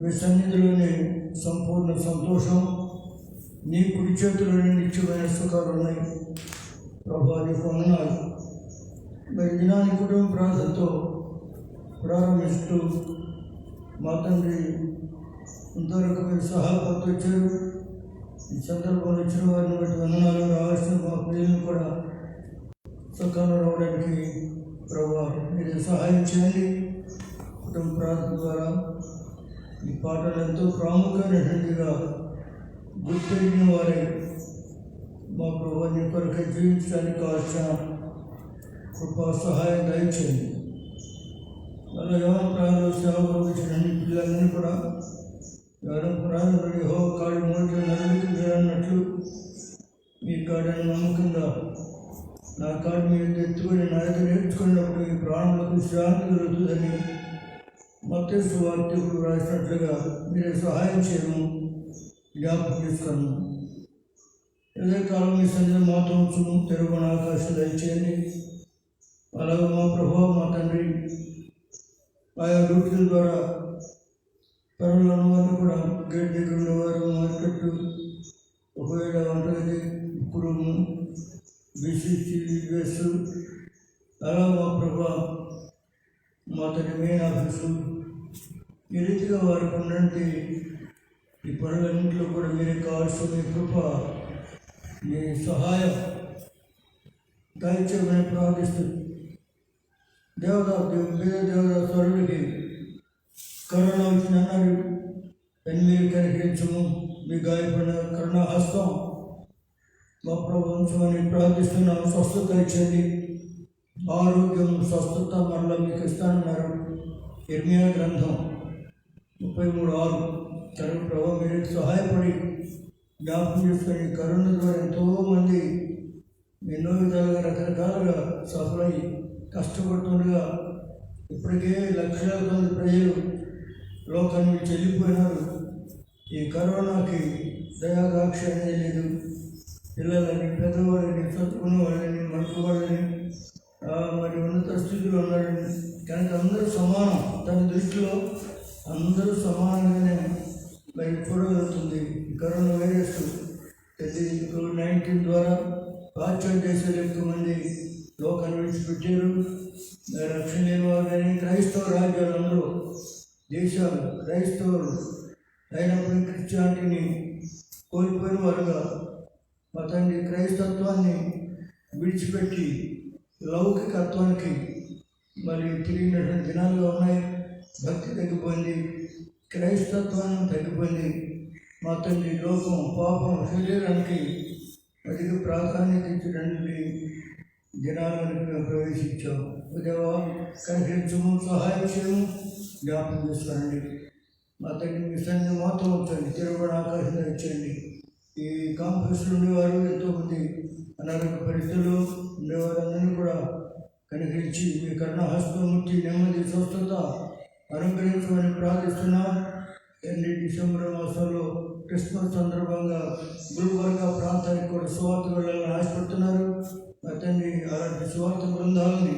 మీ సన్నిధిలోని సంపూర్ణ సంతోషం, నీ కుడి చేతిలోని నిత్యమైన సుఖాలు ఉన్నాయి. ప్రభా నీకు వందనాలు. మరి దినాన్ని కుటుంబ ప్రార్థనతో ప్రారంభిస్తూ మా తండ్రి ఇంతవరకు మీరు సహాయపడుతూ వచ్చారు. ఈ సందర్భంలో వచ్చిన వారిని బట్టి వందనాలు. రావాల్సిన మా ప్రియులను కూడా సుఖాలు రావడానికి ప్రభా మీరు సహాయం చేయండి. కుటుంబ ప్రార్థన ద్వారా ఈ పాటలు ఎంతో ప్రాముఖ్యమైనటువంటిగా గుర్తించిన వారే మా ప్రభు నీ కొరకు జీవించడానికి కావాల్సిన కృపా సహాయం దయచేయండి. అలా యవన ప్రాణాలు సేవకు వచ్చిన అన్ని పిల్లలందరినీ కూడా యవన ప్రాణులు హో కాళ్ళు మోట్లు నరుడికి మీరన్నట్లు మీ కాడని నమ్మకంగా నా కాడు మీరు ఎత్తుకొని నా దగ్గర నేర్చుకున్నప్పుడు ఈ ప్రాణులకు శాంతి దొరుకుతుందని మత్తయి సువార్తికుడు రాసినట్లుగా మీరే సహాయం చేయము, జ్ఞాపకం చేసుకున్నాము. ఇదే కాలం మీ సన్నిధి మాతో ఉంచుము, తెరువున ఆకాశం దయచేయండి. అలాగే మా ప్రభావ మా తండ్రి ఆయా డ్యూటీల ద్వారా పనులు ఉన్నవారిని కూడా గేట్ దగ్గర ఉన్నవారు, మార్కెట్, ఒకవేళ వంటగది, ఇప్పుడు BCCS అలా మా ప్రభా మా తండ్రి మెయిన్ ఆఫీసు ఈ రీతిగా వారికి ఉన్నటువంటి ఈ పనులన్నింటిలో కూడా మీరే కావాల్సిన మీ కృప, మీ సహాయం దయచేయమని ప్రార్థిస్తుంది. దేవదా స్వరుడికి కరోనా వచ్చిందన్నారు, అని మీరు కనికరించము. మీ గాయపడిన కరుణా హస్తం మా ప్రభుత్వమని ప్రార్థిస్తున్నాము. స్వస్థత ఇచ్చండి, ఆరోగ్యం, స్వస్థత మరలా మీకు ఇస్తానన్నారు. ఇర్మియా గ్రంథం 33:6. కరుణ ప్రభావ మీరు సహాయపడి జ్ఞాపకం చేసుకొని కరోనా ద్వారా ఎంతోమంది ఎన్నో విధాలుగా రకరకాలుగా సఫలై కష్టపడుతుండగా ఇప్పటికే లక్షల మంది ప్రజలు లోకాన్ని చెల్లిపోయినారు. ఈ కరోనాకి దయాదాక్ష అనేది లేదు. పిల్లలని, పెద్దవాళ్ళని, చదువుకున్న వాళ్ళని, మనుషు వాళ్ళని, మరి ఉన్నత స్థితిలో ఉన్నారని కనుక అందరూ సమానం. తన దృష్టిలో అందరూ సమానంగానే మరి చూడగలుగుతుంది. కరోనా వైరస్ COVID-19 ద్వారా పాశ్చాత్య దేశాలు ఎక్కువ మంది లోకాన్ని విడిచిపెట్టారు. రక్షణ లేని వారు కానీ క్రైస్తవ రాజ్యాలందరూ దేశాలు క్రైస్తవులు అయినప్పుడు క్రిస్టియానిటీని కోల్పోయిన వారుగా మా తండ్రి క్రైస్తత్వాన్ని విడిచిపెట్టి లౌకికత్వానికి మరి తిరిగినటువంటి దినాలుగా ఉన్నాయి. భక్తి తగ్గిపోయింది, క్రైస్తత్వాన్ని తగ్గిపోయింది. మా తండ్రి లోకం, పాపం, శరీరానికి అధిక ప్రాధాన్యత ఇచ్చినటువంటి దినాలను మేము ప్రవేశించాము. దేవా కనికరించము, సహాయం చేయము, జ్ఞాపకం చేసుకోండి. మా తండ్రి మీ సన్నిధి మాతో ఉంచండి, తిరుగుబడి ఆకాశం ఇచ్చండి. ఈ కాంప్లెక్స్లో ఉండేవారు ఎంతోమంది అనారోగ్య పరిస్థితుల్లో ఉండేవారందరినీ కూడా కనికరించి మీ కరుణాహస్తం ముట్టి నెమ్మది, స్వస్థత అనుగ్రహించమని ప్రార్థిస్తున్నాం. డిసెంబర్ మాసంలో క్రిస్మస్ సందర్భంగా గుల్బర్గా ప్రాంతానికి కూడా సువార్త వెళ్ళాలని ఆశపడుతున్నారు. మా తండ్రి అలాంటి సువార్త బృందాలని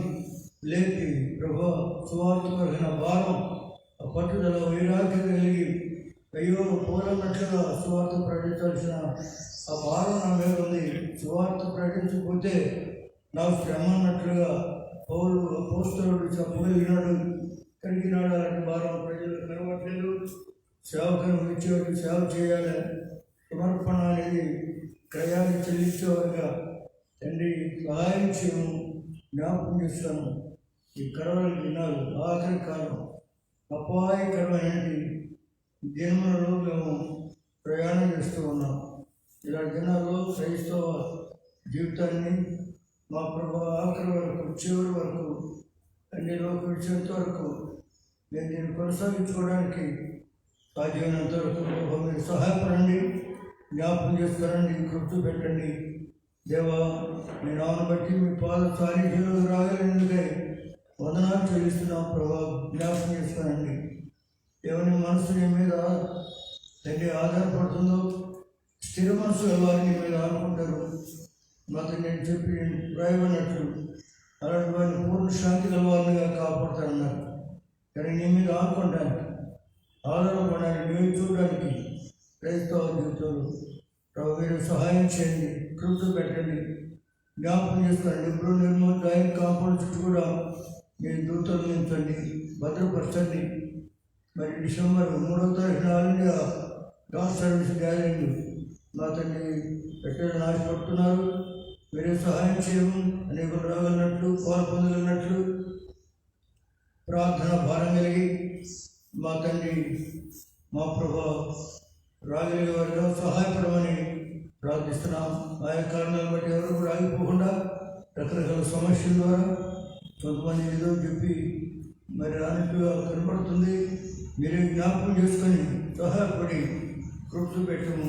లేపి ప్రభా సువార్త కలిగిన భారం, పట్టుదల, వైరాగ్యం కలిగి అయ్యో పోలన్నట్లుగా సువార్త ప్రకటించాల్సిన ఆ భారం నా మీద ఉంది. సువార్త ప్రకటించకపోతే నాకు శ్రమ అన్నట్లుగా పౌలు అపోస్తలుడు చెప్పగలిగినాడు, కలిగినాడు. అలాంటి భారం ప్రజలు కనబట్టలేదు. సేవకులను ఇచ్చేవారికి సేవ చేయాలి. సమర్పణ అనేది క్రయాన్ని చెల్లించేవారుగా తండ్రి సహాయం చేయము, జ్ఞాపకం చేస్తాను. ఈ కరోనా దినాలు ఆఖరి కాలం, అపాయకరమైన దినములలో మేము ప్రయాణం చేస్తూ ఉన్నాం. ఇలాంటి దినాల్లో క్రైస్తవ జీవితాన్ని మా ప్రభు ఆఖరి వరకు, చివరి వరకు, అన్ని లోక విషయంత వరకు నేను దీన్ని కొనసాగించుకోవడానికి సాధ్యమైనంత వరకు మీరు సహాయపడండి, జ్ఞాపకం చేసుకోరండి, గుర్తు పెట్టండి. దేవా మీ నామను బట్టి మీ పాద సాన్నిధ్యంలో రాగలిగినదే వందనాలు చెల్లిస్తున్నాం. ప్రభా జ్ఞాపకం చేసుకోనండి. ఎవరి మనసు నీ మీద తండ్రి ఆధారపడుతుందో స్థిర మనసు వారిని మీద ఆడుకుంటారు. మాతో నేను చెప్పి రాయబడినట్లు అలాంటి వారిని పూర్ణ శాంతి గల వారినిగా కాపాడుతారన్నారు. కానీ నీ మీద ఆడుకోవడానికి ఆధారపడాలని మేము చూడడానికి క్రైస్తవ జీవితంలో ప్రభు మీరు సహాయం చేయండి, కృప పెట్టండి, జ్ఞాపకం చేసుకోండి. ఇప్పుడు నిర్మూల జాయింట్ కాంపౌండ్ చుట్టూ కూడా మీ దూతలు నించండి, భద్రపరచండి. మరి డిసెంబర్ 3వ తారీఖున all India dance service gathering మా తండ్రి పెట్టాలని ఆశపడుతున్నారు. మీరే సహాయం చేయము, అనేకులు రాగలిగినట్లు, పాలు పొందగలిగినట్లు ప్రార్థన భారం కలిగి మా తండ్రి మా ప్రభా రాగలిగే వారిలో సహాయపడమని ప్రార్థిస్తున్నాం. ఆయా కారణాలను బట్టి ఎవరు కూడా ఆగిపోకుండా రకరకాల సమస్యల ద్వారా కొంతమంది ఏదో చెప్పి మరి రానట్టుగా కనబడుతుంది. మీరే జ్ఞాపకం చేసుకొని సహాయపడి కృప పెట్టము.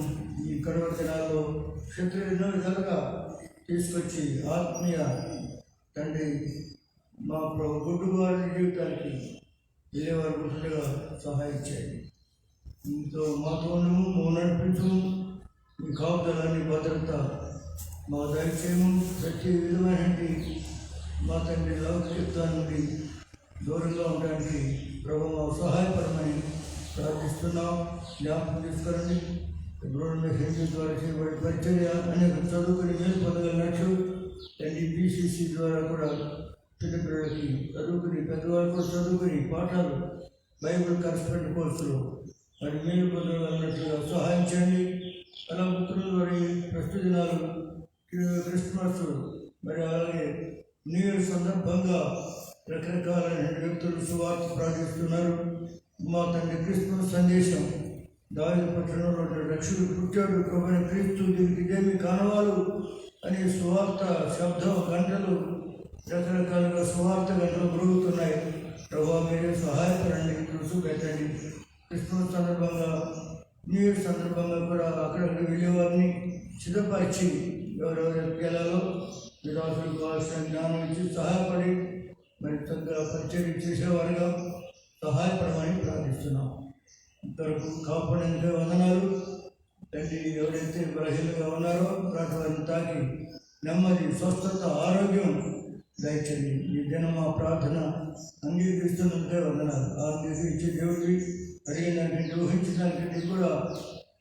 ఈ కడవ దినాల్లో శత్రువు ఎన్నో విధాలుగా తీసుకొచ్చి ఆత్మీయ తండ్రి మా ప్రభు గుడ్డువారి జీవితానికి వెళ్ళేవారు గుర్తుగా సహాయం చేయండి. ఇంతో మాతో ఉండము, మమ్మల్ని నడిపించము, మీ కాపుదలాన్ని భద్రత మా దయచేయము. ప్రతి విధమైనటువంటి మా తండ్రి లౌకికత నుండి దూరంగా ఉండడానికి ప్రభు మాకు సహాయపడమని ప్రార్థిస్తున్నాం. జ్ఞాపకం తీసుకురండి. మెసేజ్ ద్వారా చేయబడి పరిచర్య అనేక చదువుకుని మేలు పొందగలిగినట్లు తండ్రి బీసీసీ ద్వారా కూడా చిన్నపిల్లలకి చదువుకుని పెద్దవాళ్ళు కూడా చదువుకుని పాఠాలు బైబిల్ కరెస్పాండ్ కోర్సులు మరి మేలు పొందగలిగినట్లుగా సహాయం చేయండి. అలా మిత్రులు మరి ప్రస్తుత దినాలు క్రిస్మస్ మరి అలాగే న్యూ ఇయర్ సందర్భంగా రకరకాలైన వ్యక్తులు సువార్త ప్రార్థిస్తున్నారు. మా తండ్రి క్రిస్మస్ సందేశం దావీదు పట్టణంలో రక్షకుడు పుట్టాడు, ప్రభువైన క్రీస్తు, దీనికి ఇదేమి కానవాలు అనే సువార్త శబ్దం గంటలు రకరకాలుగా సువార్త గంటలు పెరుగుతున్నాయి. ప్రభావ మీరే సహాయపడండి, కృషి పెట్టండి. క్రిస్మస్ సందర్భంగా న్యూ ఇయర్ సందర్భంగా కూడా అక్కడక్కడ వెళ్ళేవారిని సిద్ధపరిచి ఎవరెవరికి వెళ్ళాలో విరాసులు కావాల్సిన జ్ఞానం ఇచ్చి సహాయపడి మరి చక్కగా పరిచయం చేసేవారుగా సహాయపడమని ప్రార్థిస్తున్నాం. ఇంతవరకు కాపాడేందుకు వందనాలు తండ్రి. ఎవరైతే బలహీనంగా ఉన్నారో అలాంటి వారిని తాకి నెమ్మది, స్వస్థత, ఆరోగ్యం దయచేయండి. ఈ దినం మా ప్రార్థన అంగీకరిస్తున్నందుకే వందనాలు. అంగీకరించే దేవుడికి అడిగినటువంటి ఊహించడానికంటే కూడా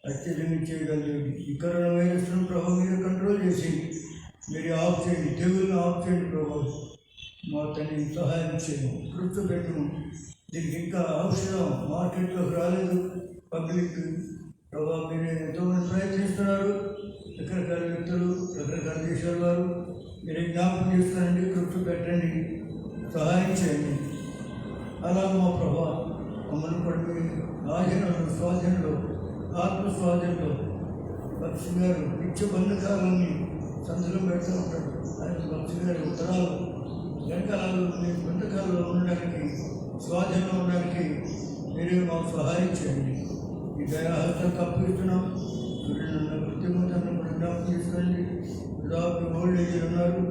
అత్యధికంగా చేయగలిగేది. ఈ కరోనా వైరస్ను ప్రభు మీరు కంట్రోల్ చేసి మీరు ఆఫ్ చేయండి, తెగులను ఆఫ్ చేయండి ప్రభు. మా తండ్రి సహాయం చేయము, కృషి పెట్టము. దీనికి ఇంకా ఔషధం మార్కెట్లోకి రాలేదు. పబ్లిక్ ప్రభావ మీరు ఎంతోమంది ప్రయత్నిస్తున్నారు. రకరకాల వ్యక్తులు, రకరకాల దేశాల వారు మీరు జ్ఞాపకం చేసుకోండి, కృషి పెట్టండి, సహాయం చేయండి. అలా మా ప్రభా మమ్మల్ని పడి ఆధీనంలో, స్వాధీనంలో, ఆత్మస్వాధీనంలో భక్తి గారు నిత్య బంధకాలని సంతకం పెడుతూ ఉంటాడు. ఆయన భక్తి గారి ఉత్తరాలు వెనకాలలో బంధకాలలో ఉండడానికి, స్వాధీనంలో ఉండడానికి మీరే మాకు సహాయం చేయండి. ఈ దయాహత్యం కప్పిస్తున్నాం. ప్రతిమూతాన్ని కూడా జ్ఞాపకం చేసుకోండి. దాదాపు ఓల్డ్ ఏజ్ ఉన్నారు,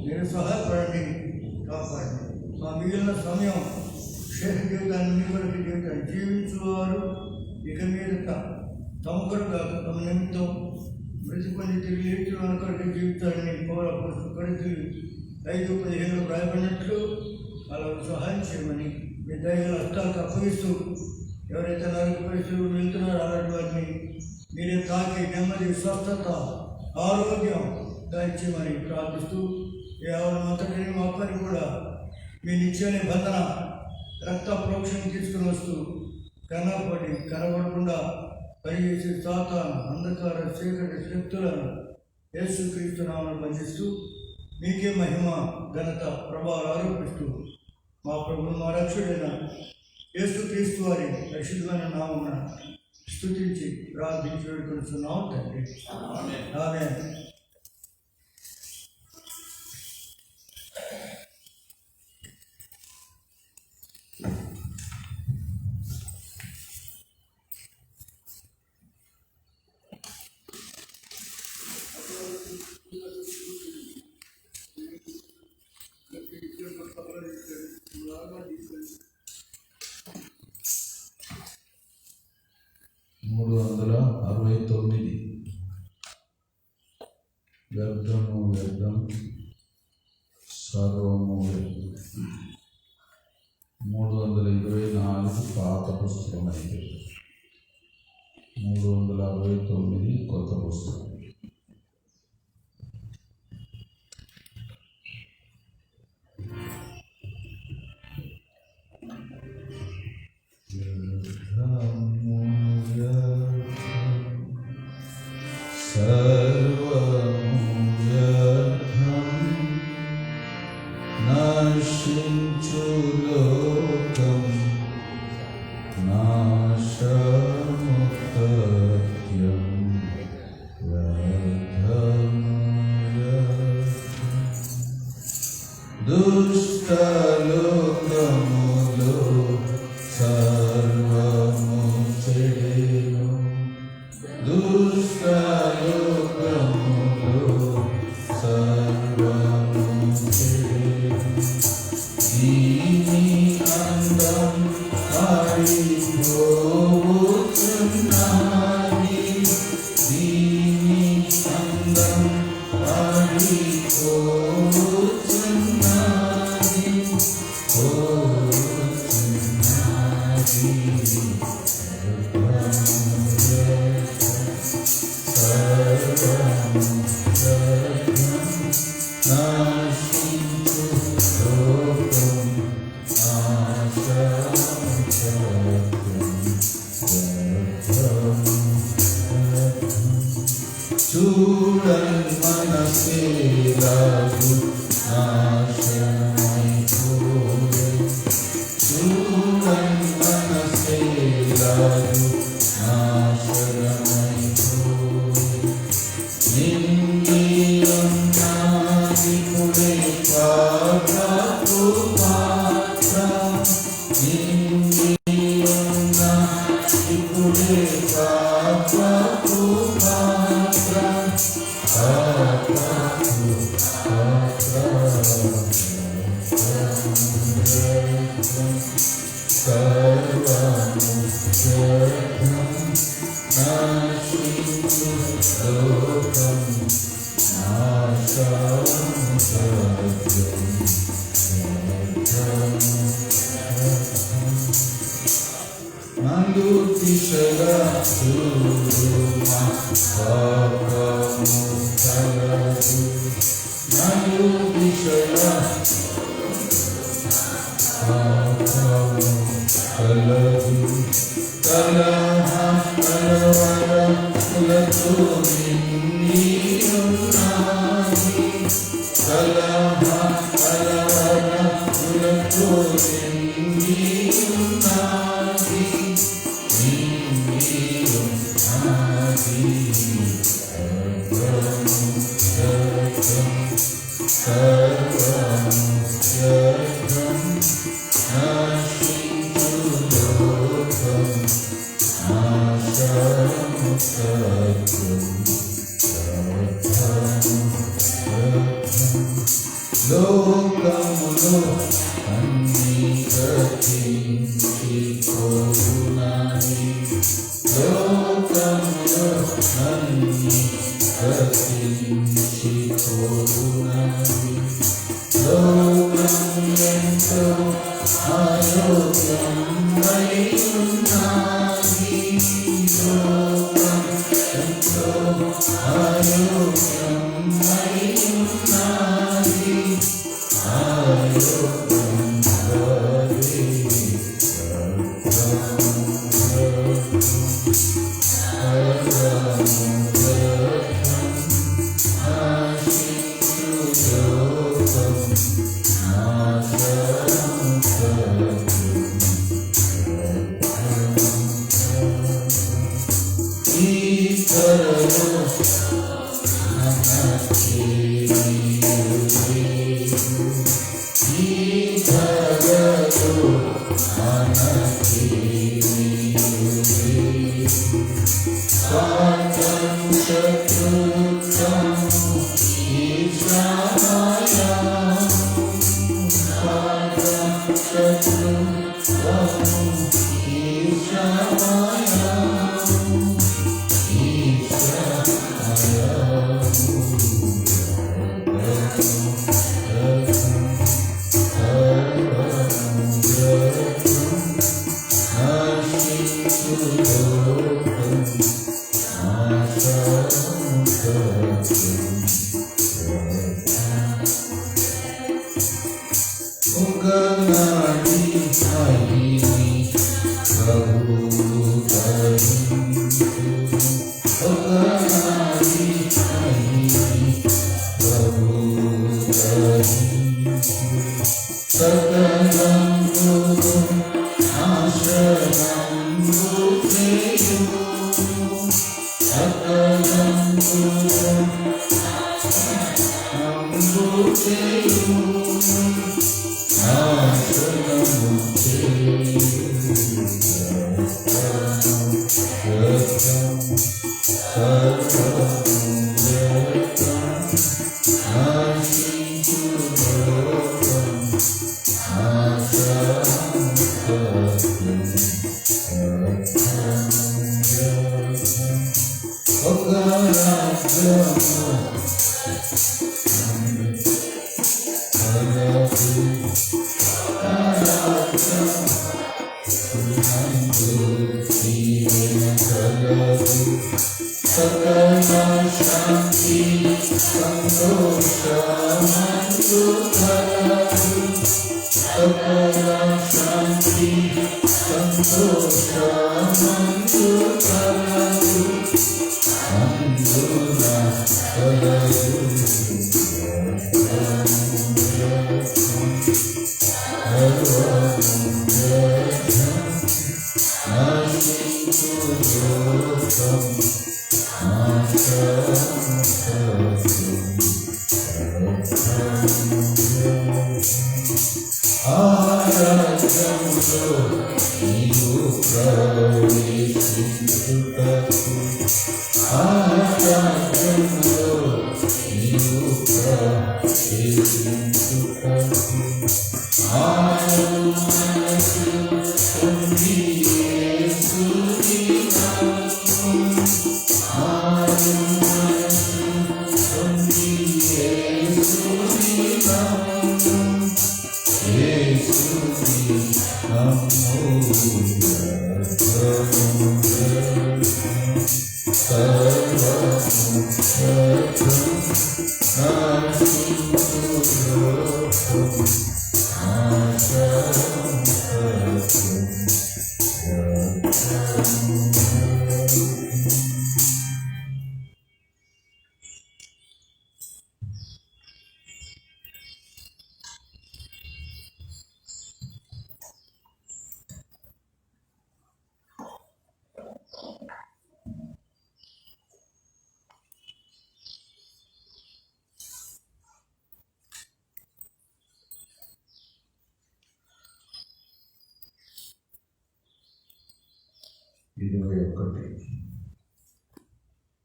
మీరు సహాయపడండి, కాపాడండి. మా మిగిలిన సమయం శేష జీవితాన్ని మీ కొరకు జీవితాన్ని జీవించువారు ఇక మీదట తమ కొరకు కాక తమ నిమిత్తం బ్రతికొని తిరిగి లేచిన వారి కొరకు జీవితాన్ని కొడుకు 5:15 రాయబడినట్లు అలా సహాయం చేయమని మీ దయగల హస్తాలకు అప్పగిస్తూ ఎవరైతే నాలుగు పరిస్థితులు వెళ్తున్నారో అలాంటి వారిని మీరే తాకి నెమ్మది, స్వస్థత, ఆరోగ్యం దయచేయమని ప్రార్థిస్తూ అంతటిని మా పని కూడా మీ నిత్య నిబంధన రక్త ప్రోక్షణ తీసుకుని వస్తూ కనబడకుండా పనిచేసే సాతాను, అంధకార, చీకటి శక్తులను యేసుక్రీస్తు నామమున బంధిస్తూ మీకే మహిమ, ఘనత, ప్రభావాలు ఆరోపిస్తూ మా ప్రభువు మా రక్షకుడైన యేసుక్రీస్తు వారి పరిశుద్ధమైన నామమున స్తుతించి ప్రార్థించి వేడుకొనుచున్నాం తండ్రి. ఆమేన్. వ్యర్థము వ్యర్థం, సర్వము వ్యర్థం. 324 పాత పుస్తకం అయితే 369 కొత్త పుస్తకం.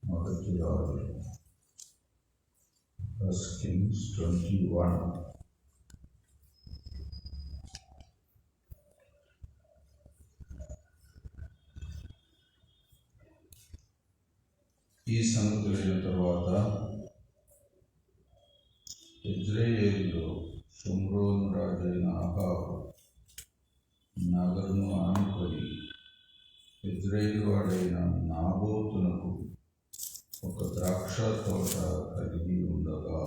మొదటి రాజు ఫస్ట్ కింగ్స్ 21. ఈ సంగతులైన తరువాత ఇజ్రాయేలులో షోమ్రోను రాజైన అహాబు నగరును ఆనుకొని ఇజ్రాయేలు వాడైన నాబోతునకు ఒక ద్రాక్ష తోట కలిగి ఉండగా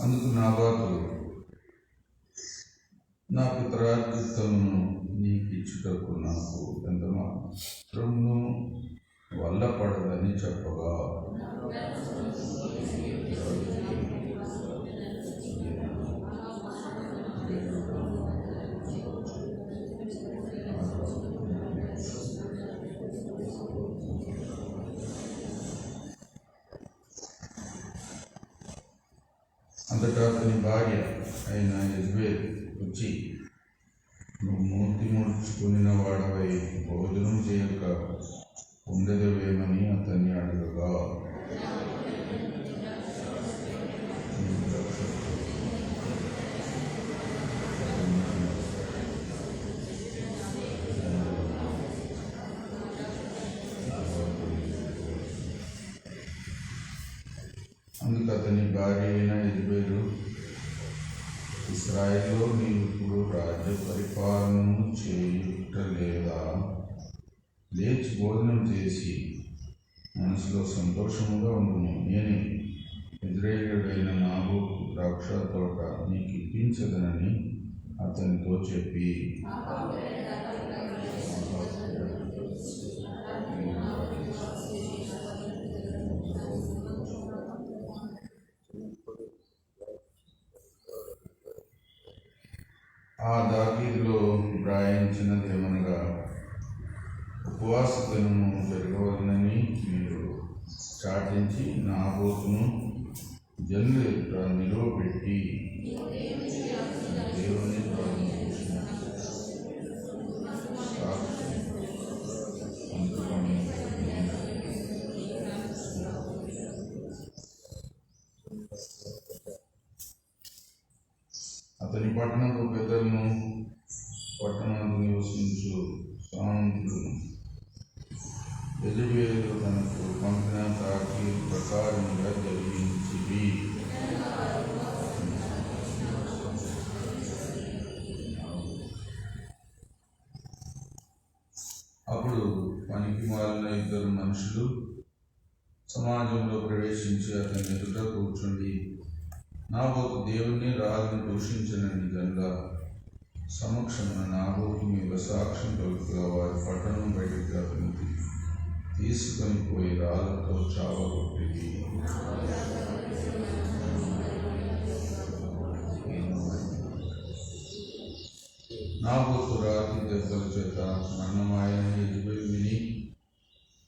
అందుకు నాబాతు, నా పితరార్జితమును నీకిచ్చుటకు నాకు ఎంత మాత్రమును వల్లపడదని చెప్పగా, అంతటా అతని భార్య అయిన యెజబెల్ వచ్చి, నువ్వు మూర్తి ముడుచుకుని వాడవై భోజనం చేయక ఉండేదేమని అతన్ని అడగగా, అందుకు అతని భార్య అయిన యెజబెలు, ఇశ్రాయేలులో నీవు ఇప్పుడు రాజ్య పరిపాలనను చేయుటలేదా? లేచి భోజనం చేసి మనసులో సంతోషముగా ఉండుము. నేను ఇశ్రాయేలుడైన నాబోతు ద్రాక్ష తోట నీకు ఇప్పించదనని అతనితో చెప్పి, ఆ దావీదులో వ్రాయించినదేమనగా, ఉపవాస దినము జరగవలనని మీరు చాటించి నాబోతును జనుల ఎదుట నిలువబెట్టి దేవుని అతని పట్టణపు పెద్దలను, పట్టణంలో నివసించు సాంతులను యెజబెలు తనకు పంపిన తాకీదు ప్రకారముగా జరిగించిరి. అప్పుడు పనికి మాలిన ఇద్దరు మనుషులు సమాజంలో ప్రవేశించి అతని ఎదుట కూర్చుండి, నాబోతు దేవుణ్ణి రాజును దూషించనని జనుల సమక్షమున నాబోతు మీద సాక్ష్యం పలుకుగా వారి పట్టణం బయటకు అతను తీసుకొని పోయి రాళ్ళతో చావగొట్టింది. నాబోతు రాతి దెబ్బల చేత మరణమాయన యెజబెలు విని,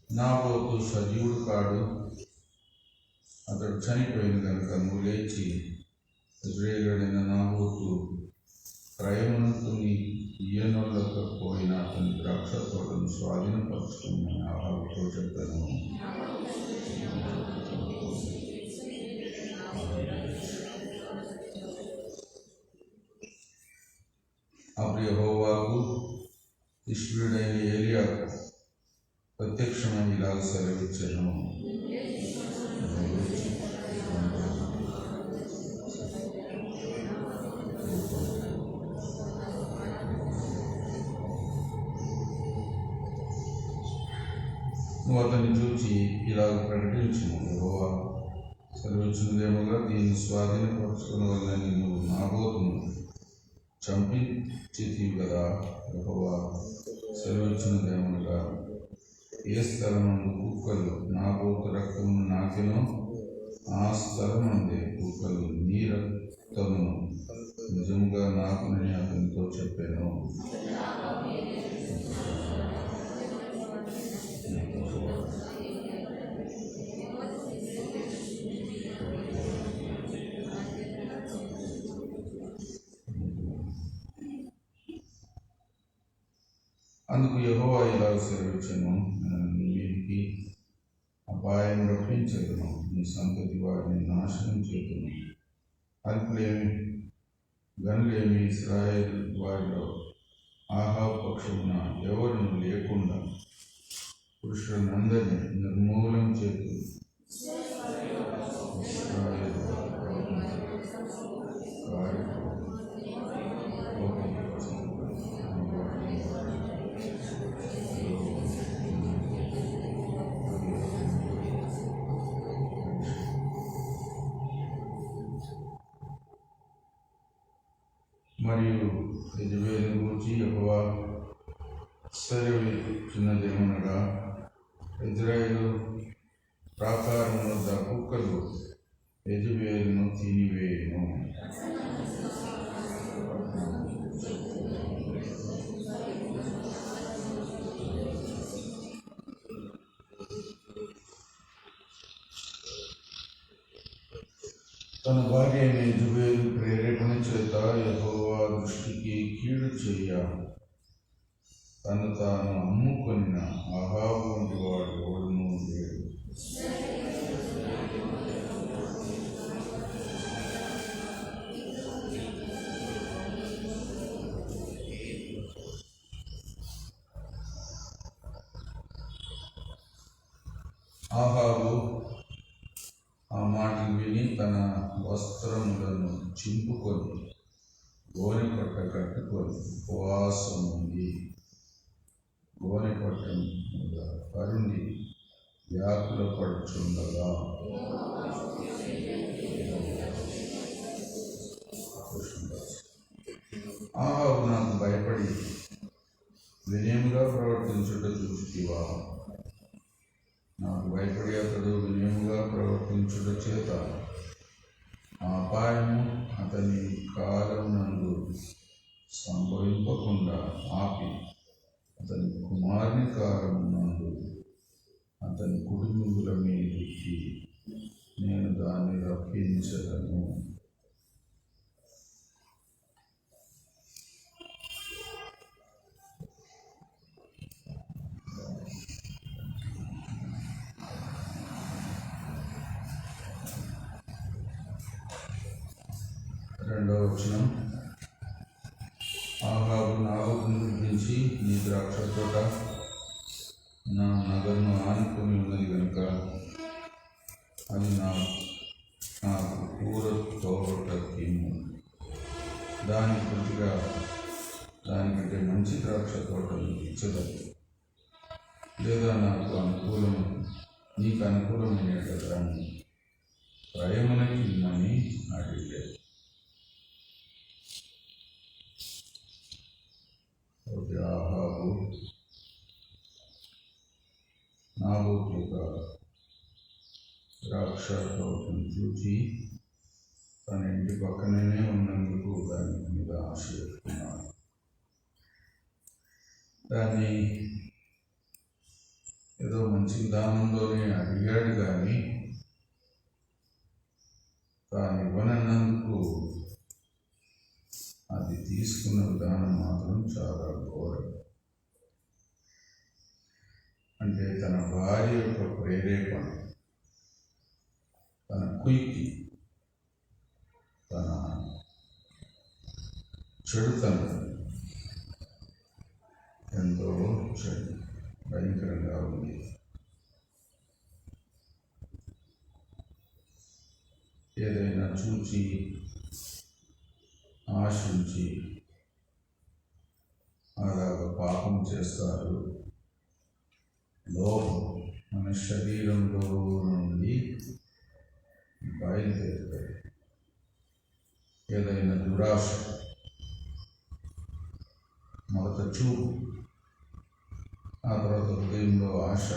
నాబోతు సజీవుడు కాడు, అతడు చనిపోయిన కనుక నువ్వు లేచి ఇశ్రాయేలుడైన నాబోతు క్రయమునకుని ఇయ్యనొల్లకపోయిన అతని ద్రాక్ష తోటను స్వాధీనపరుచుకుని ఆహాబుతో చెప్పాను. అప్పుడు యెహోవాకు తిష్బీయుడైన ఏలీయాకు ప్రత్యక్షమై ఇలాగ సెలవిచ్చెను, నువ్వు అతన్ని చూచి ఇలాగ ప్రకటించుము, యెహోవా సెలవిచ్చినదేమగా, దీన్ని స్వాధీనపరచుకున్న వల్లని నువ్వు నాబోతును చంపించితివి కదా. యెహోవా సెలవిచ్చినదేమనగా, ఏ స్థలమందు కుక్కలు నాబోతు రక్తమును నాకెనో ఆ స్థలమందే కుక్కలు నీ రక్తమును నిజముగా నాకునని అతనితో చెప్పాను. అందుకు యెహోవా ఇలాగ సెలవిచ్చెను, నేను నీ మీదికి అపాయం రప్పించదును, నీ సంతతి వారిని నాశనం చేతును. అల్పులేమి గనులేమి ఇశ్రాయేలు వారిలో ఆహాబు పక్షమున ఎవరును లేకుండా పురుషులందరినీ నిర్మూలం చేతును. మరియు యెజబెలును గూర్చి యెహోవా సెలవిచ్చినదేమనగా, ఇశ్రాయేలు ప్రాకారము వద్ద కుక్కలు యెజబెలును తినివేయును. తన భార్య అయిన యెజబెలు ప్రేరేపణ చేత యెహోవా దృష్టికి కీడు చెయ్య తను తాను అమ్ముకొనిన అహాబు వంటి వాడు ఎవడునూ లేడు. ఆహాబు ఆ మాటలు విని తన వస్త్రములను చింపుకొని గోనె పట్ట కట్టుకొని ఉపవాసం ఉంది. గోనె పట్ట మీద కరుణి వ్యాకుల పడుచుండగా ఆహాబు నాకు భయపడి వినయముగా ప్రవర్తించుట చూచితివా? నాకు భయపడి అతడు వినయముగా ప్రవర్తించుట చేత అపాయము అతని కాలం నందు సంభవింపకుండా ఆపి అతని కుమారుని కాలం నందు అతని కుటుంబుల మీదకి నేను దాన్ని రప్పించదను. రెండవ వచనం, ఆహాబు నాబోతును పిలిపించి, నీ ద్రాక్ష తోట నా నగరును ఆనుకొని ఉన్నది కనుక అది నాకు కూర తోటకి దానికి ప్రతిగా దానికంటే మంచి ద్రాక్ష తోటలు ఇచ్చదరు, లేదా నీకు అనుకూలమైన దాన్ని ప్రయమనకి ఇమ్మని అడిగాడు. ఆహాబు నాబోతు యొక్క ద్రాక్ష తోటను చూచి తన ఇంటి పక్కనే ఉన్నందుకు దాని మీద ఆశ పెట్టుకున్నాడు. దాన్ని ఏదో మంచి విధానంలోనే అడిగాడు, కానీ తాను ఇవ్వనన్నందుకు అది తీసుకున్న విధానం మాత్రం చాలా ఘోరం. అంటే తన భార్య యొక్క ప్రేరేపణ, తన కుయికి, తన చెడుతనం ఎంతో భయంకరంగా ఉంది. ఏదైనా చూచి ఆశించి అలాగ పాపం చేస్తారు. లోపం మన శరీరంలో నుండి బయలుదేరుతాయి. ఏదైనా దురాశ, మొదట చూపు, ఆ తర్వాత హృదయంలో ఆశ,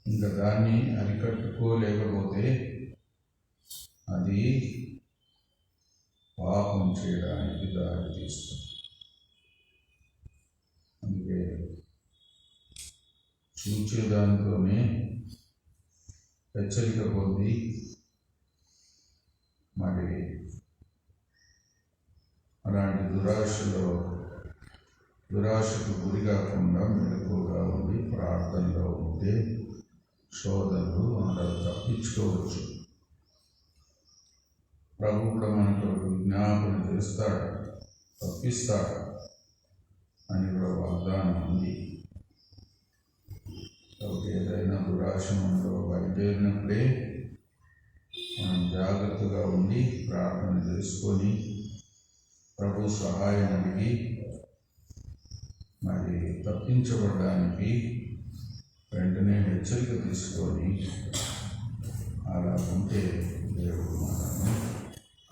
ఇంకా దాన్ని అరికట్టుకోలేకపోతే అది పాపం చేయడానికి దారి తీస్తుంది. అందుకే చూచేదానితోనే హెచ్చరిక పొంది మరి అలాంటి దురాశకు గురి కాకుండా మెలకువగా ఉండి ప్రార్థనలో ఉంటే శోధనలు అందరూ తప్పించుకోవచ్చు. ప్రభు కూడా మనకు విజ్ఞాపన చేస్తాడు, తప్పిస్తాడు అని కూడా వాగ్దానం ఉంది. కాబట్టి ఏదైనా దురాశ మనలో బయలుదేరినప్పుడే మనం జాగ్రత్తగా ఉండి ప్రార్థన చేసుకొని ప్రభు సహాయం అడిగి మరి తప్పించబడడానికి వెంటనే హెచ్చరిక తీసుకొని అలా ఉంటే దేవుడు మనల్ని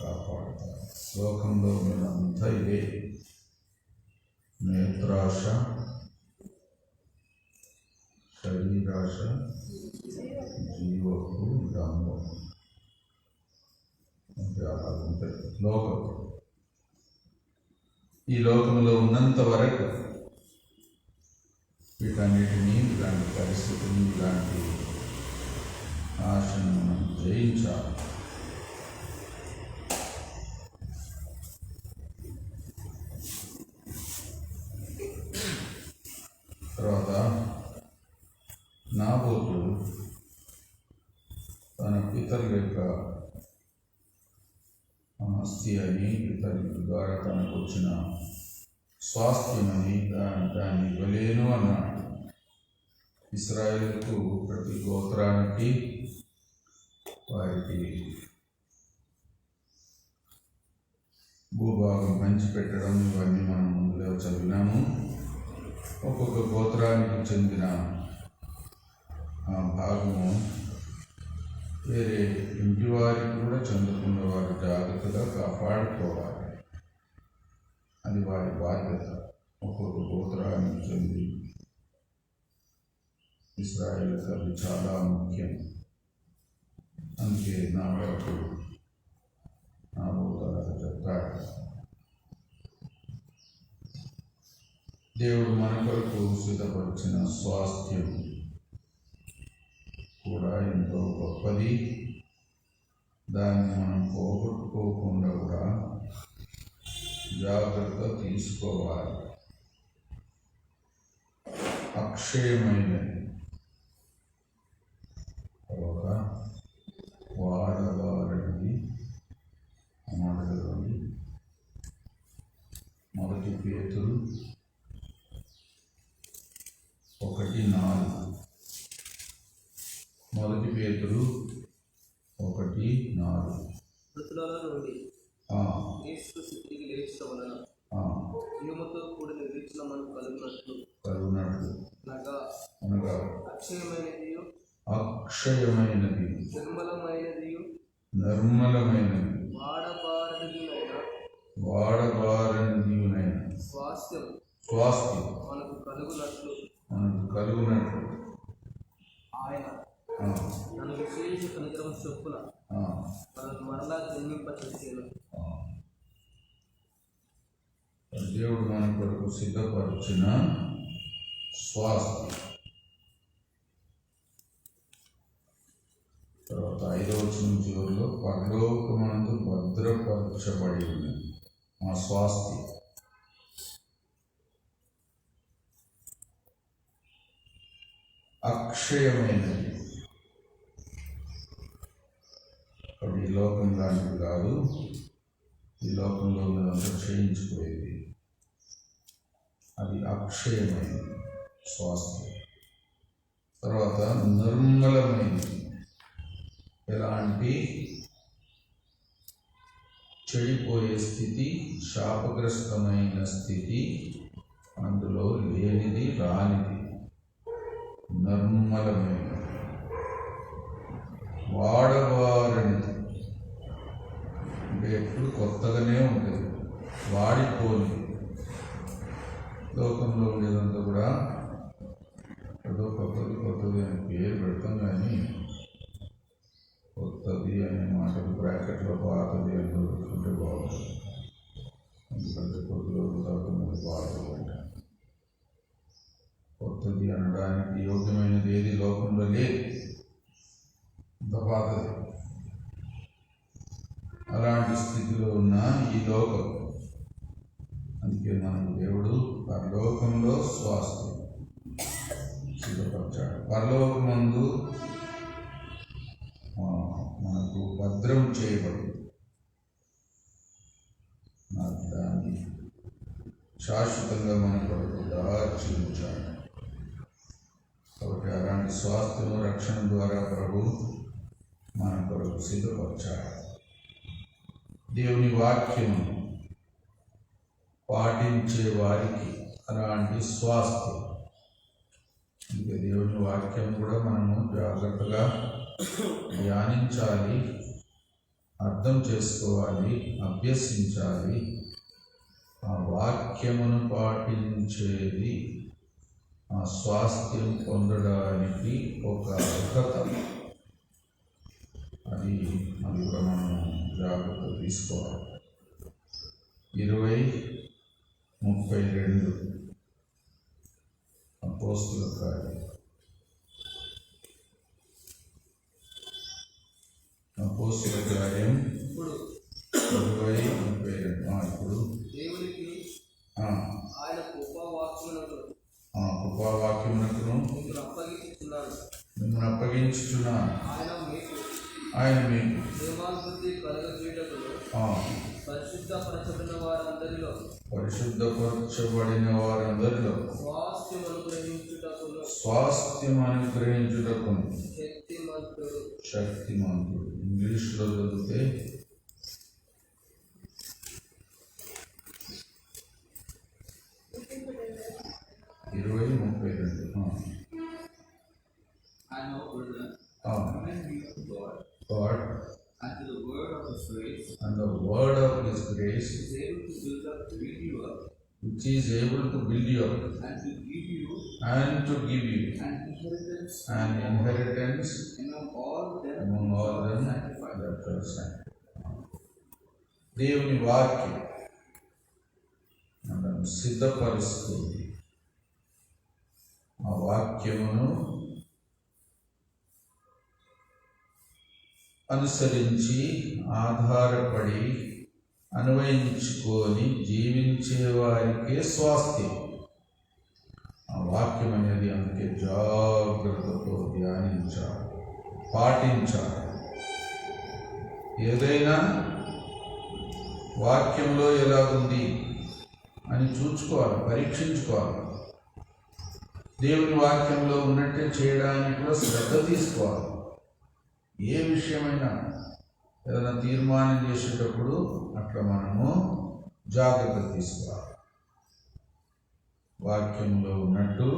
కాపాడుతాడు. లోకంలో మీరంతా ఇదే నేత్రాశ, శరీరాశ, జీవపు డంబం అంటే అలా ఉంటుంది లోకం. ఈ లోకంలో ఉన్నంత వరకు వీటన్నిటినీ, ఇలాంటి పరిస్థితిని, ఇలాంటి ఆశను మనం జయించాలి. తర్వాత నాబోతు తన పితరుల యొక్క ఆస్తి అని, పితరుల ద్వారా తనకు వచ్చిన స్వాస్థ్యమని దాన్ని ఇవ్వలేను అన్నాడు. ఇశ్రాయేలుకు ప్రతి గోత్రానికి వారికి భూభాగం పంచిపెట్టడం ఇవన్నీ మనం ముందులో చదివినాము. ఒక్కొక్క గోత్రానికి చెందిన ఆ భాగము వేరే ఇంటి వారికి కూడా చెందకుండా వారు జాగ్రత్తగా కాపాడుకోవాలి. అది వారి బాధ్యత. ఒక్కొక్క గోత్రానికి చెంది ఇశ్రాయేలుకు అది చాలా ముఖ్యం. అందుకే నా వరకు నా బోధనలు చెప్తాడు. దేవుడు మన కొరకు సిద్ధపరిచిన స్వాస్థ్యం కూడా ఎంతో గొప్పది. దాన్ని మనం పోగొట్టుకోకుండా కూడా జాగ్రత్త తీసుకోవాలి. అక్షయమైనది, తర్వాత వాడబారనిది అన్నది. మొదటి పేతురు 1:4. మొదటి పేతురు 1:4. మృతులలో నుండి యేసు తిరిగి లేచిన వలన జీవముతో కూడిన నిరీక్షణ మనకు కలుగునట్లు అనగా అక్షయమైనది నిర్మలమైనది వాడబారనిదియునైన స్వాస్థ్యం మనకు కలుగునట్లు ఆయన నన్ను విశేష కనికరం చొప్పున మనకు మరలా జన్మింపచేసేను. దేవుడు మన కొరకు సిద్ధపరిచిన స్వాస్థ్యం. తర్వాత 5వ వచనం చివరిలో పరలోకమందు భద్రపరచబడి ఉన్నది మా స్వాస్థ్యం. అక్షయమైనది. అప్పుడు ఈ లోకం లాంటిది కాదు. ఈ లోకంలో ఉన్నదంతా క్షయించిపోయేది. అది అక్షయమైనది స్వాస్థ్యం. తర్వాత నిర్మలమైనది. ఎలాంటి చెడిపోయే స్థితి, శాపగ్రస్తమైన స్థితి అందులో లేనిది, రానిది. నిర్మలమైనది. వాడబారనిది అంటే ఎప్పుడు కొత్తగానే ఉంటుంది, వాడిపోని. లోకంలో ఉండేదంతా కూడా ఏదో కొత్తది అని పేరు పెడతాం, కానీ కొత్తది అనే మాటలు బ్రాకెట్లో పాతది అని పెట్టుకుంటే బాగుంటుంది. ఎందుకంటే కొద్ది రోజుల తర్వాత మరి పాతది అంటారు. కొత్తది అనడానికి యోగ్యమైనది ఏది లోకంలో లేదు, అంత పాతది. అలాంటి స్థితిలో ఉన్న ఈ లోకం, అందుకే మనకు దేవుడు పరలోకంలో స్వాస్థ్యం సిద్ధపరిచాడు. పరలోకమందు మనకు భద్రం చేయబడింది. దాన్ని శాశ్వతంగా మన కొరకు దాచి ఉంచాడు. కాబట్టి అలాంటి స్వాస్థ్యం రక్షణ ద్వారా ప్రభు మన కొరకు సిద్ధపరిచాడు. దేవుని వాక్యము పాటించే వారికి అలాంటి స్వాస్థ్యం. ఇంకా దేవుని వాక్యం కూడా మనము జాగ్రత్తగా ధ్యానించాలి, అర్థం చేసుకోవాలి, అభ్యసించాలి. ఆ వాక్యమును పాటించేది ఆ స్వాస్థ్యం పొందడానికి ఒక అర్హత. అది కూడా మనం జాగ్రత్త తీసుకోవాలి. 20:32 అపోస్తలుల కార్యం. అపోస్తలుల కార్యం 20:32. ఇప్పుడు దేవునికి ఆయన కృపావాక్యమునకును మిమ్మల్ని అప్పగించుచున్నాను. ఆయన మీకు పరిశుద్ధపరచబడిన వారందరిలో స్వాస్థ్యం అనుగ్రహించుటకు శక్తిమంతుడు. ఇంగ్లీష్లో చదివితే 42. And now, brethren, Ah. commend you to God God and to the word of His grace, and the word of His grace, is able to build you up, which is able to build you up and to give you and to give you an inheritance an inheritance among all them sanctified. that are sanctified. దేవుని వాక్యం మనను సిద్ధపరుస్తుంది. ఆ వాక్యమును అనుసరించి ఆధారపడి అన్వయించుకొని జీవించే వారికే స్వాస్థ్యం. ఆ వాక్యం అనేది అందుకే జాగ్రత్తతో ధ్యానించాలి, పాటించాలి. ఏదైనా వాక్యంలో ఎలాగుంది అని చూసుకోవాలి, పరీక్షించుకోవాలి. దేవుని వాక్యంలో ఉన్నట్టే చేయడానికి కూడా శ్రద్ధ తీసుకోవాలి. ఏ విషయమైనా ఏదైనా తీర్మానం చేసేటప్పుడు అట్లా మనము జాగ్రత్త తీసుకోవాలి. వాక్యంలో ఉన్నట్టు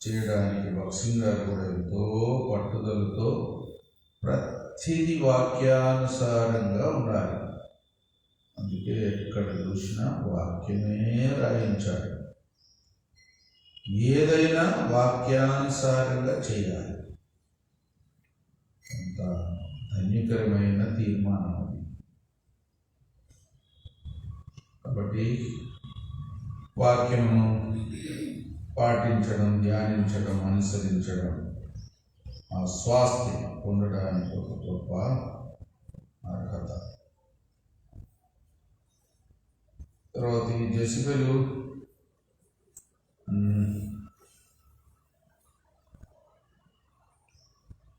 చేయడానికి భక్సింగ్ గారు కూడా ఎంతో పట్టుదలతో ప్రతిదీ వాక్యానుసారంగా ఉండాలి. అందుకే ఎక్కడ చూసినా వాక్యమే రాయించాడు. ఏదైనా వాక్యానుసారంగా చేయాలి. అంత ధన్యకరమైన తీర్మానం అది. కాబట్టి వాక్యమును పాటించడం, ధ్యానించడం, అనుసరించడం ఆ స్వాస్థ్యం పొందడానికి ఒక గొప్ప అర్హత. తర్వాత ఈ జెసిబెలు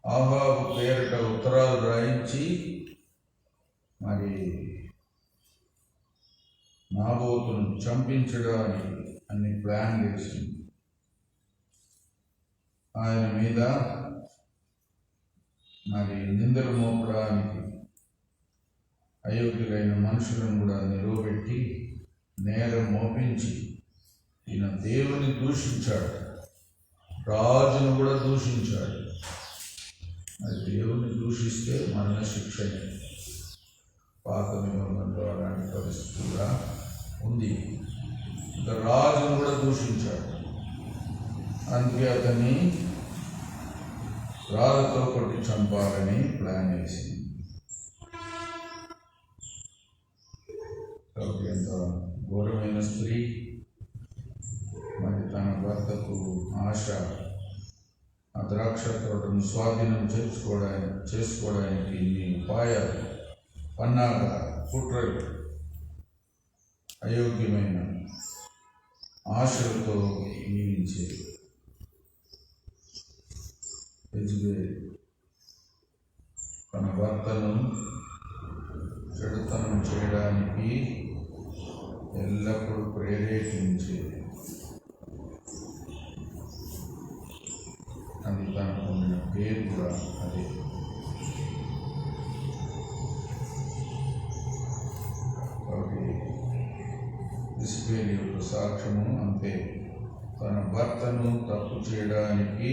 ఆహాబు పేరిట ఉత్తరాలు రాయించి మరి నాబోతును చంపించడానికి అన్ని ప్లాన్ చేసింది. ఆయన మీద మరి నిందలు మోపడానికి అయోగ్యులైన మనుషులను కూడా నిలవబెట్టి నేరం మోపించి ఈయన దేవుని దూషించాడు, రాజును కూడా దూషించాడు. మరి దేవుని దూషిస్తే మరణ శిక్షనే. పాత నిబంధనలో అలాంటి పరిస్థితి కూడా ఉంది. ఇంకా రాజును కూడా దూషించాడు. అందుకే అతన్ని రాళ్ళతో కొట్టి చంపాలని ప్లాన్ వేసింది. కాబట్టి ఎంత ఘోరమైన స్త్రీ. మరి తన భర్తకు ఆశ, ఆ ద్రాక్ష తోటను స్వాధీనం చేసుకోవడానికి ఇన్ని ఉపాయాలు పన్నాగ కుట్రలు, అయోగ్యమైన ఆశలతో జీవించేది. యెజబెల్ తన భర్తను చెడుతనం చేయడానికి ఎల్లప్పుడూ ప్రేరేపించేది. అది తనకు ఉన్న పేరు కూడా అదే. కాబట్టి యెజబెల్ యొక్క సాక్ష్యము అంతే. తన భర్తను తప్పు చేయడానికి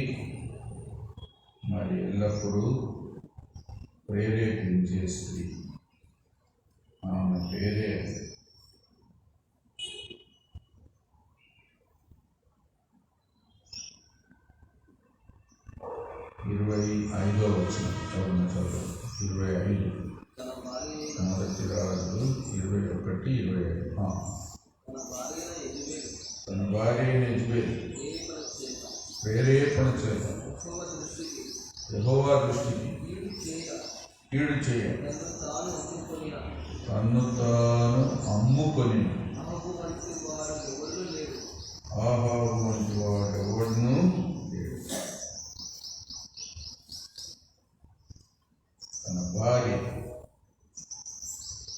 మరి ఎల్లప్పుడూ ప్రేరేపించే స్త్రీ. ఆమె పేరే 25వ వచనం చదువు. 25 మొదటి రాజులు 21:25. తన భార్య అయిన యెజబెల్ ప్రేరేపణ చేత యెహోవా దృష్టికి కీడు చేయ తన్ను తాను అమ్ముకొని ఆహాబు వంటి వాడెవడును లేడు. తన భార్య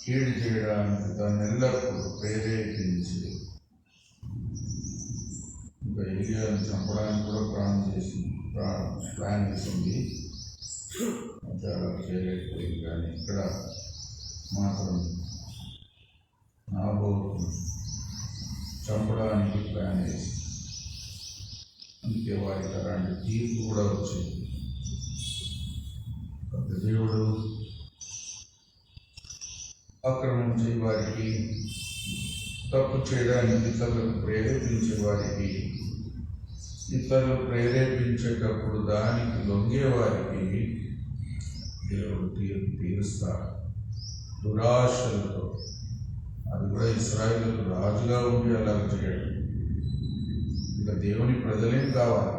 కీడు చేయడానికి తను ఎల్లప్పుడూ ప్రేరేపించి ఇంకా ఏలియాను చంపడానికి కూడా ప్లాన్ చేసింది. చాలా చేయలేకపోయింది. కానీ ఇక్కడ మాత్రం నాబోతును చంపడానికి ప్లాన్ చేసింది. అందుకే వారికి అలాంటి తీర్పు కూడా వచ్చింది. దేవుడు అక్రమం చేయ వారికి, తప్పు చేయడానికి ఇతరులకు ప్రేరేపించే వారికి, ఇతరులు ప్రేరేపించేటప్పుడు దానికి లొంగే వారికి దేవుడు తీర్పు తీరుస్తాడు దురాశలతో. అది కూడా ఇశ్రాయేలుకు రాజుగా ఉండి అలా చేయడం. ఇక దేవుని ప్రజలేం కావాలి,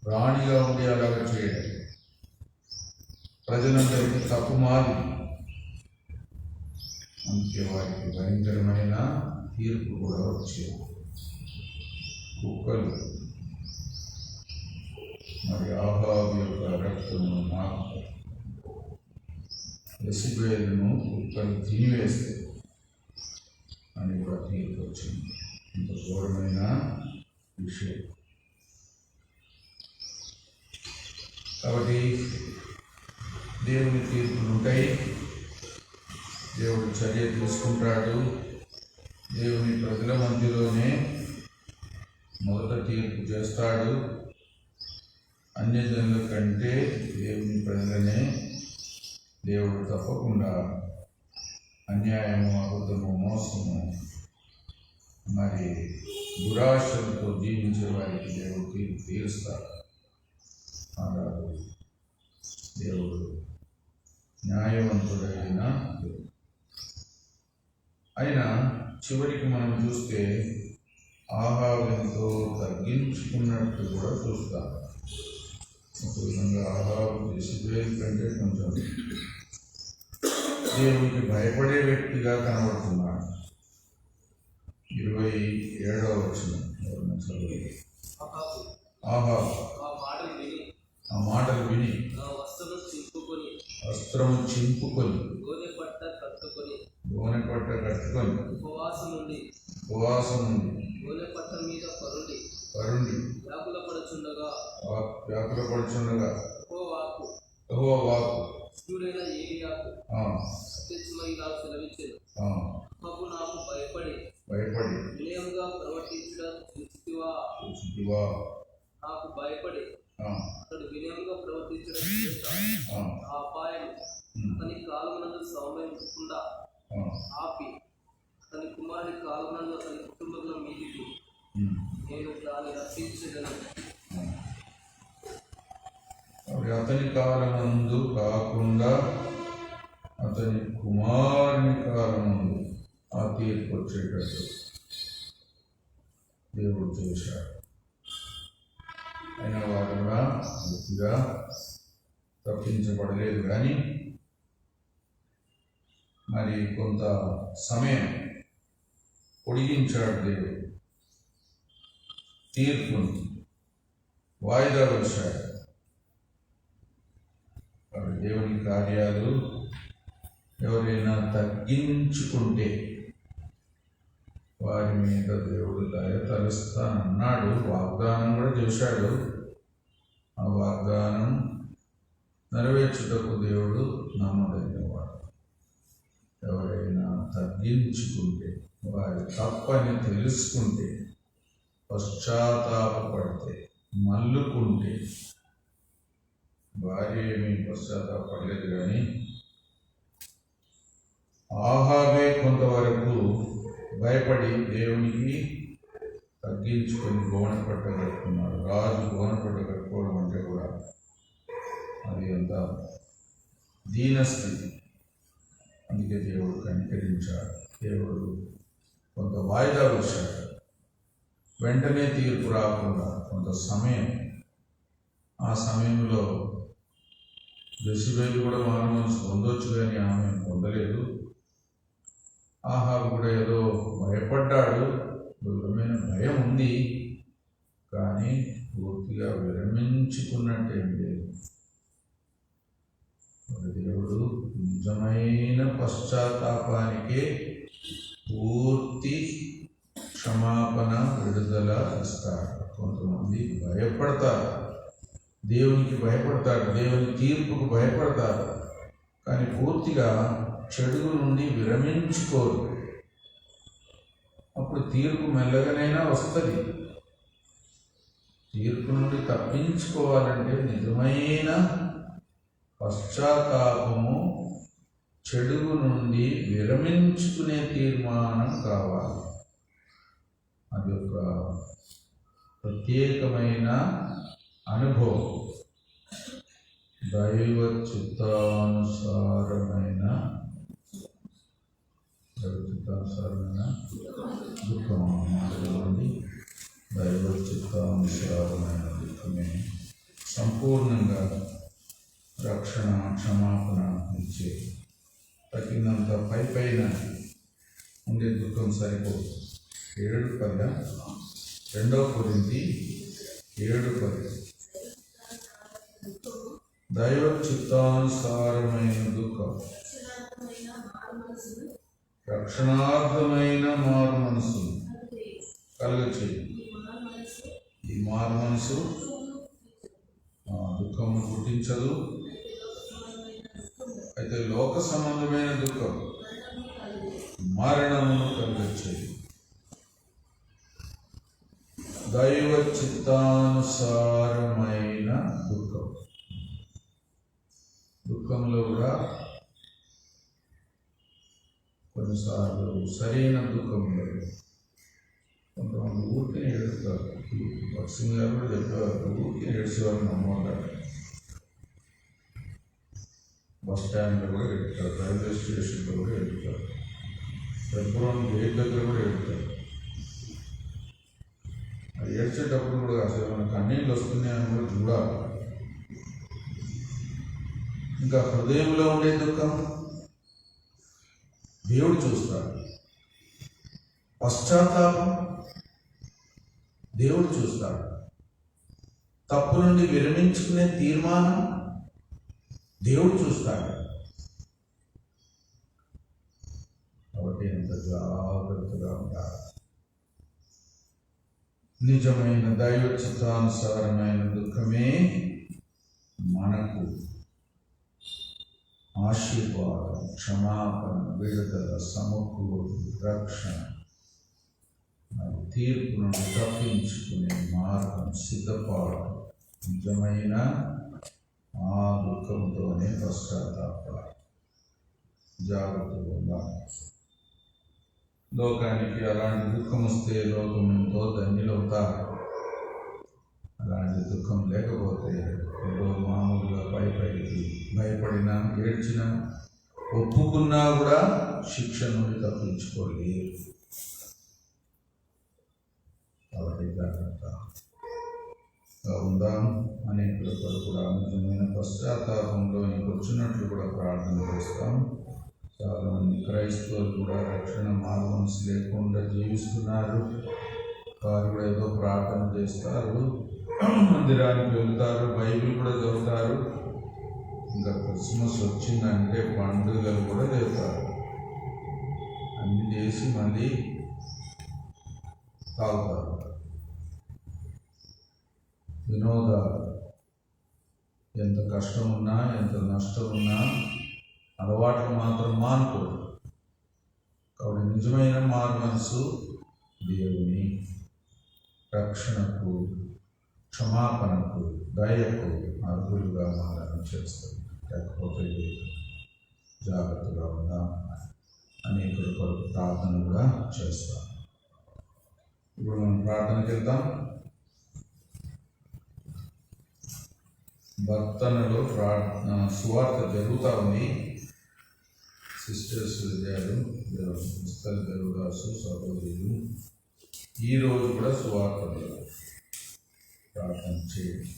రాణిగా ఉండి అలాగ చేయడం. ప్రజలందరికీ తప్పు మాది. అందుకే వారికి భయంకరమైన తీర్పు కూడా వచ్చేది. కుక్కలు మరి ఆహాబు యొక్క రక్తము నాకు యెజెబెలును కుక్కలు తినివేస్తే అని కూడా తీర్పు వచ్చింది. ఇంత ఘోరమైన విషయం. కాబట్టి దేవుని తీర్పులు ఉంటాయి. దేవుడు చర్య తీసుకుంటాడు. దేవుని ప్రజల మధ్యలోనే మొదట తీర్పు చేస్తాడు. అన్యజనుల కంటే దేవుని ప్రజలనే దేవుడు తప్పకుండా అన్యాయము, అబద్ధము, మోసము, మరి దురాశలతో జీవించే వారికి దేవుడు తీర్పు తీరుస్తాడు. అలాగే దేవుడు న్యాయవంతుడైన దేవుడు. అయినా చివరికి మనం చూస్తే ఆహాబుతో తగ్గించుకున్నట్టు కూడా చూస్తాం. ఒక విధంగా ఆహాబు యెజెబెలు కంటే కొంచెం దేవునికి భయపడే వ్యక్తిగా కనబడుతున్నాడు. 27వ వచనం ఆహాబు ఆ మాటలు విని వస్త్రము చింపుకొని గోనె పట్ట కట్టుకొని ఉపవాసం నుండి గోనె పట్ట మీద పరుండి వ్యాకులపడుచుండగా యెహోవా వాక్కు శూరుడైన ఏలీయాకు ప్రత్యక్షమై ఇలా సెలవిచ్చెను. అహాబు నాకు భయపడి వినయముగా ప్రవర్తించుట చూచితివా? నాకు భయపడి అతడు వినయంగా ప్రవర్తించడం ఆ అపాయం అతని కాలమునందు సౌమ్యకుండా ఆపి అతని కుమారుని కాలమునందు అతని కుటుంబంలో మీదికి నేను దాన్ని రక్షించగలను. అతని కాలమందు కాకుండా అతని కుమారుని కాలమందు ఆ తీర్పు వచ్చేటట్టు దేవుడు చేశాడు. అయినా వారు కూడా పూర్తిగా తప్పించబడలేదు. కానీ మరి కొంత సమయం పొడిగించాడు దేవుడు. తీర్పును వాయిదా వేశాడు. దేవుని కార్యాలు ఎవరైనా తగ్గించుకుంటే వారి మీద దేవుడు దయ తలుస్తానన్నాడు. వాగ్దానం కూడా చేశాడు. ఆ వాగ్దానం నెరవేర్చుటకు దేవుడు నమ్మదగినవాడు. ఎవరైనా తగ్గించుకుంటే, వారి తప్పని తెలుసుకుంటే, పశ్చాత్తాపడితే, మల్లుకుంటే, భార్య ఏమీ పశ్చాత్తాపడలేదు. కానీ ఆహాబే కొంతవరకు భయపడి దేవునికి తగ్గించుకొని గోనెపట్ట కట్టుకున్నాడు. రాజు గోనెపట్ట కట్టుకోవడం అంటే కూడా అది అంత దీనస్థితి. అందుకే దేవుడు కనికరించాడు. దేవుడు కొంత వాయిదా వేశాడు. వెంటనే తీర్పు రాకుండా కొంత సమయం. ఆ సమయంలో యెజెబెలు కూడా మారుమనసు పొందొచ్చు, కానీ ఆమె పొందలేదు. ఆహాబు కూడా ఏదో భయపడ్డాడు. దృఢమైన భయం ఉంది, కానీ పూర్తిగా విరమించుకున్నట్టేం లేదు. దేవుడు నిజమైన పశ్చాత్తాపానికే పూర్తి క్షమాపణ, విడుదల ఇస్తాడు. కొంతమంది భయపడతారు, దేవునికి భయపడతారు, దేవుని తీర్పుకు భయపడతారు, కానీ పూర్తిగా చెడు నుండి విరమించుకోరు. అప్పుడు తీర్పు మెల్లగానైనా వస్తుంది, తీర్పు నుండి తప్పించుకోవాలంటే నిజమైన పశ్చాత్తాపము, చెడు నుండి విరమించుకునే తీర్మానం కావాలి. అది ఒక ప్రత్యేకమైన అనుభవం. దైవ చిత్తానుసారమైన దుఃఖం మాట్లాడండి. దైవ చిత్తానుసారమైన దుఃఖమే సంపూర్ణంగా రక్షణ, క్షమాపణ ఇచ్చే. తగినంత పైన ఉండే దుఃఖం సరిపోదు. 7:10 2 కొరింథీ 7:10 దైవ చిత్తానుసారమైన దుఃఖం, రక్షణార్థమైన మారు మనసు కలుగచేయి. ఈ మారు మనసు దుఃఖమును పుట్టించదు. అయితే లోక సంబంధమైన దుఃఖం మరణమును కలుగచేయి. దైవ చిత్తానుసారమైన దుఃఖం. దుఃఖంలో కూడా కొన్నిసార్లు సరైన దుఃఖం ఉండదు. కొంతమంది ఊరికే ఏడుస్తారు. భక్సింగ్ గారు కూడా చెప్పేవారు, ఊరికే ఏడ్చేవారు నమ్మవారు. బస్ స్టాండ్లో కూడా ఏడుతారు, రైల్వే స్టేషన్లో కూడా ఏడుతారు, పెట్రోల్ గేట్ దగ్గర కూడా ఏడుతారు. అది ఏడ్చేటప్పుడు కూడా అసలు మన కన్నీళ్ళు వస్తున్నాయని కూడా చూడాలి. ఇంకా హృదయంలో ఉండే దుఃఖం దేవుడు చూస్తాడు. పశ్చాత్తాపం దేవుడు చూస్తాడు. తప్పు నుండి విరమించుకునే తీర్మానం దేవుడు చూస్తాడు. కాబట్టి ఎంత జాగ్రత్తగా ఉండాలి. నిజమైన దైవ చిత్తానుసారమైన దుఃఖమే మనకు ఆశీర్వాదం, క్షమాపణ, విడుదల, సమకూర్పు, రక్షణ, తీర్పు నుండి తప్పించుకునే మార్గం, సిద్ధపాటు. నిజమైన ఆ దుఃఖంతోనే పశ్చాత్తాపడాలి. జాగ్రత్తగా ఉండాలి. లోకానికి అలాంటి దుఃఖం వస్తే లోకం ఎంతో ధన్యులవుతారు. అలాంటి దుఃఖం లేకపోతే ఏదో మామూలుగా పైకి భయపడినా, ఏడ్చినా, ఒప్పుకున్నా కూడా శిక్ష నుండి తప్పించుకోలేరు. కాబట్టి జాగ్రత్తగా ఉందాం. అనేకుల కూడా నిజమైన పశ్చాత్తాపంలోనికి వచ్చినట్లు కూడా ప్రార్థన చేస్తాం. చాలామంది క్రైస్తవులు కూడా రక్షణ మార్గంస్ లేకుండా జీవిస్తున్నారు. వారు కూడా ఏదో ప్రార్థన చేస్తారు, మందిరానికి వెళ్తారు, బైబిల్ కూడా చదువుతారు. ఇంకా క్రిస్మస్ వచ్చిందంటే పండుగలు కూడా చేస్తారు. అన్ని చేసి మళ్ళీ తాగుతారు. వినోదాలు ఎంత కష్టం ఉన్నా, ఎంత నష్టం ఉన్నా అలవాట్లు మాత్రం మానుకోరు. కాబట్టి నిజమైన మారు మనసు దేవుని రక్షణకు, క్షమాపణకు, దయకు అర్హులుగా మారని చేస్తుంది. లేకపోతే జాగ్రత్తగా ఉందాం. అనేకుల కొరకు ప్రార్థన కూడా చేస్తాం. ఇప్పుడు మనం ప్రార్థనకి వెళ్తాం. భర్తనలో సువార్త జరుగుతూ ఉంది. సిస్టర్స్ విద్యాలు, పుస్తకాలు దేవదాసు సహోదరులు ఈరోజు కూడా సువార్త ప్రార్థన చేయండి.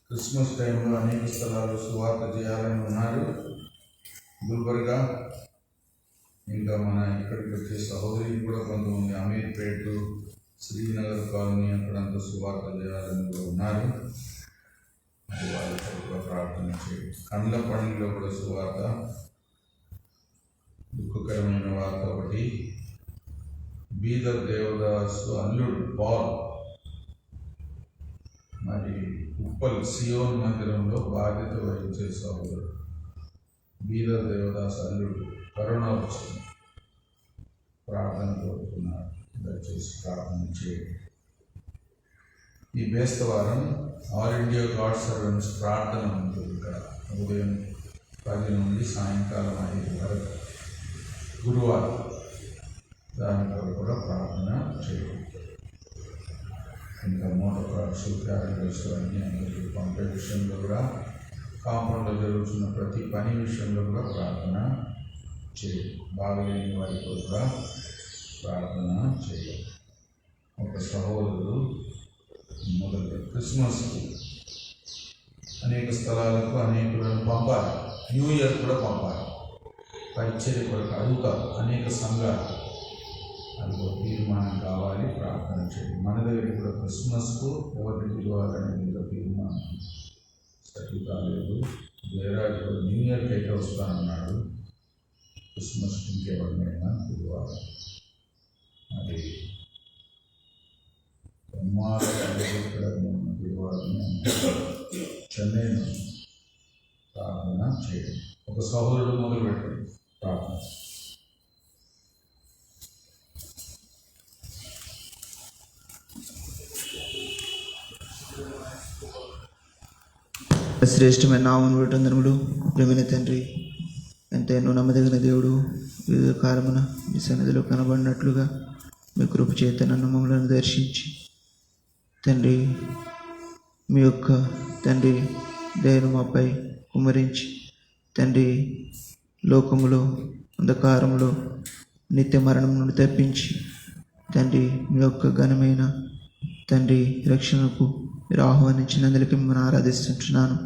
క్రిస్మస్ టైంలో అనేక స్థలాలు సువార్త చేయాలని ఉన్నారు. గుల్బర్గా, ఇంకా మన ఇక్కడికి వచ్చే సహోదరులు కూడా కొంతమంది అమీర్పేట, శ్రీనగర్ కాలనీ అక్కడంతా సువార్త చేయాలని కూడా ఉన్నారు. అది వాళ్ళతో కూడా ప్రార్థన చేయండి. కండ్లపల్లిలో కూడా సువార్త. దుఃఖకరమైన వార్త ఒకటి, బీదర్ దేవదాసు అల్లుడు పాల్ మరి ఉప్పల్ సియోన్ మందిరంలో బాధ్యత వహించే సహోదరుడు బీదర్ దేవదాసు అల్లుడు కరోనా వచ్చింది. ప్రార్థన కోరుతున్నారు. దయచేసి ప్రార్థన చేయండి. ఈ బేస్తవారం ఆల్ ఇండియా గాడ్ సర్వెంట్స్ ప్రార్థన ఉంటుంది ఇక్కడ ఉదయం 10 నుండి సాయంకాలం 5 వరకు గురువారం. దానితో కూడా ప్రార్థన చేయాలి. ఇంకా మోటార్ కార్డ్స్ క్యాలెండర్స్ అన్నీ అందరికీ పంపే విషయంలో కూడా, కాంపౌండ్లో జరుగుతున్న ప్రతి పని విషయంలో కూడా ప్రార్థన చేయాలి. బాగలేని వారితో కూడా ప్రార్థన చేయాలి. ఒక సహోదరుడు మొదటి క్రిస్మస్కి అనేక స్థలాలకు అనేకులను పంపాలి. న్యూ ఇయర్ కూడా పంపాలి. పరిచర్య కొరకు అడుగుతారు అనేక సంఘాలు. అది ఒక తీర్మానం కావాలి, ప్రార్థన చేయాలి. మన దగ్గర కూడా క్రిస్మస్కు ఎవరిని పిలవాలనేది ఒక తీర్మానం సరి కాలేదు. జయరాజ్ న్యూ ఇయర్కి అయితే వస్తానన్నాడు, క్రిస్మస్కి ఇంకెవరినైనా పిలవాలి. అది పిలవాలని చెన్నై ప్రార్థన చేయండి. ఒక సహోదరుడు మొదలు పెట్టండి ప్రార్థన. శ్రేష్టమైన నామమును బట్టి వందనములు. ప్రేమైన తండ్రి, ఎంతైనా నమ్మదగిన దేవుడు, వివిధ కాలమున మీ సన్నిధిలో కనబడినట్లుగా మీ కృప చేత నన్ను మమ్మల్ని దర్శించి తండ్రి, మీ యొక్క తండ్రి దయను మాపై కుమ్మరించి తండ్రి, లోకములో అంధకారములో నిత్య మరణం నుండి తప్పించి తండ్రి, మీ యొక్క ఘనమైన తండ్రి రక్షణకు మీరు ఆహ్వానించినందులకి మిమ్మల్ని ఆరాధిస్తుంటున్నాను.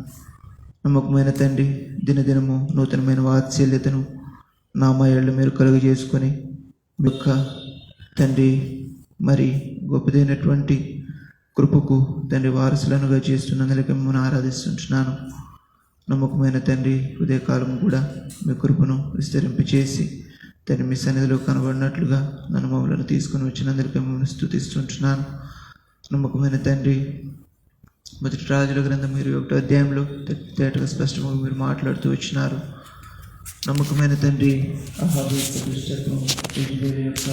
నమ్మకమైన తండ్రి, దినదినము నూతనమైన వాత్సల్యతను నా మయళ్ళు మీరు కలుగజేసుకొని మీ యొక్క తండ్రి మరి గొప్పదైనటువంటి కృపకు తండ్రి వారసులనుగా చేస్తున్నందులకి మిమ్మల్ని ఆరాధిస్తుంటున్నాను. నమ్మకమైన తండ్రి, ఉదయకాలం కూడా మీ కృపను విస్తరింపచేసి తండ్రి మీ సన్నిధిలో కనబడినట్లుగా నన్ను మమ్మల్ని తీసుకొని వచ్చినందులకి మిమ్మల్ని స్తుతిస్తుంటున్నాను. నమ్మకమైన తండ్రి, మొదటి రాజుల గ్రంథం 21వ అధ్యాయంలో తేటగా స్పష్టంగా మీరు మాట్లాడుతూ వచ్చినారు. నమ్మకమైన తండ్రి, అహాబు యొక్క దుష్టత్వం, యెజెబెలు యొక్క